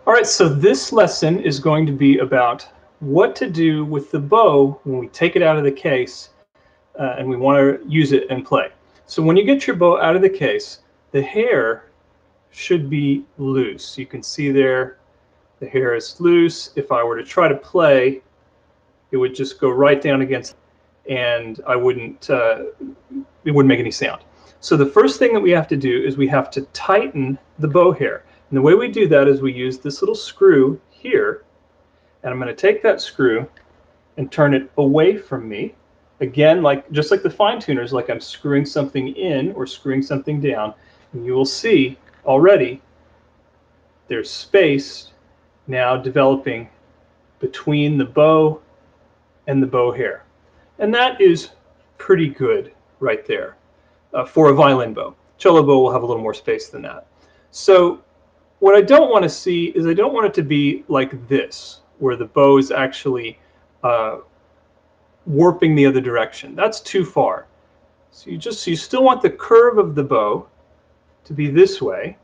All right, so this lesson is going to be about what to do with the bow when we take it out of the case and we want to use it and play. So when you get your bow out of the case, the hair should be loose. You can see there the hair is loose. If I were to try to play, it would just go right down against, and it wouldn't make any sound. So the first thing that we have to do is we have to tighten the bow hair. And the way we do that is we use this little screw here, and I'm going to take that screw and turn it away from me. Again, just like the fine tuners, like I'm screwing something in or screwing something down. And you will see already there's space now developing between the bow and the bow hair. And that is pretty good right there for a violin bow. Cello bow will have a little more space than that. So what I don't want to see is I don't want it to be like this, where the bow is actually warping the other direction. That's too far. So you still want the curve of the bow to be this way,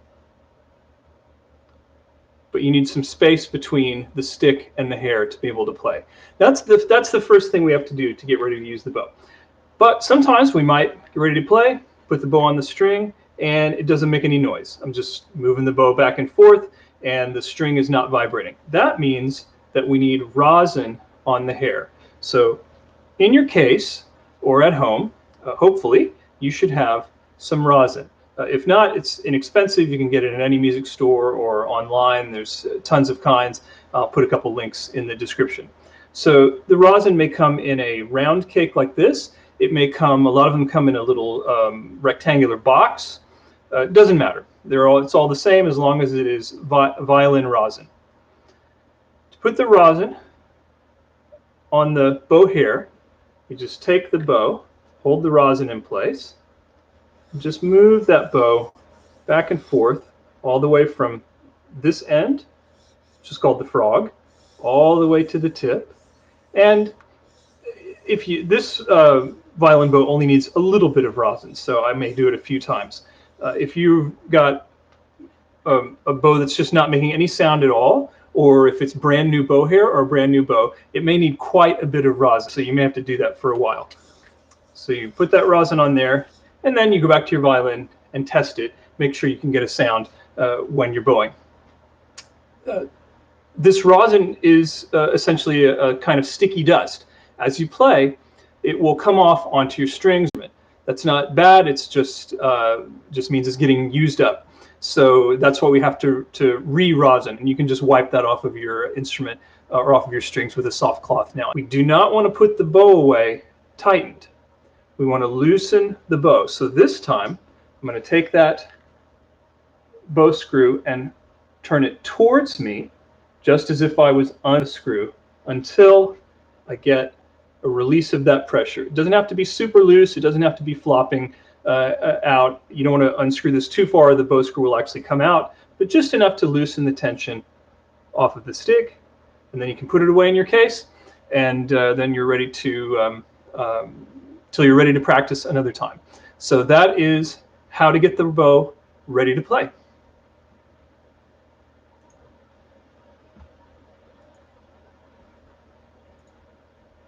but you need some space between the stick and the hair to be able to play. That's the first thing we have to do to get ready to use the bow. But sometimes we might get ready to play, put the bow on the string, and it doesn't make any noise. I'm just moving the bow back and forth, and the string is not vibrating. That means that we need rosin on the hair. So in your case or at home, hopefully, you should have some rosin. If not, it's inexpensive. You can get it in any music store or online. There's tons of kinds. I'll put a couple links in the description. So the rosin may come in a round cake like this. It may come, a lot of them come in a little rectangular box. It doesn't matter. It's all the same as long as it is violin rosin. To put the rosin on the bow hair, you just take the bow, hold the rosin in place, and just move that bow back and forth all the way from this end, which is called the frog, all the way to the tip. And this violin bow only needs a little bit of rosin, so I may do it a few times. If you've got a bow that's just not making any sound at all, or if it's brand new bow hair or a brand new bow, it may need quite a bit of rosin, so you may have to do that for a while. So you put that rosin on there, and then you go back to your violin and test it. Make sure you can get a sound when you're bowing. This rosin is essentially a kind of sticky dust. As you play, it will come off onto your strings. That's not bad. It's just means it's getting used up. So that's why we have to re-rosin, and you can just wipe that off of your instrument or off of your strings with a soft cloth. Now, we do not want to put the bow away tightened. We want to loosen the bow. So this time, I'm going to take that bow screw and turn it towards me, just as if I was on a screw, until I get a release of that pressure. It doesn't have to be super loose. It doesn't have to be flopping out. You don't want to unscrew this too far. The bow screw will actually come out, but just enough to loosen the tension off of the stick. And then you can put it away in your case, and then you're ready to till you're ready to practice another time. So that is how to get the bow ready to play.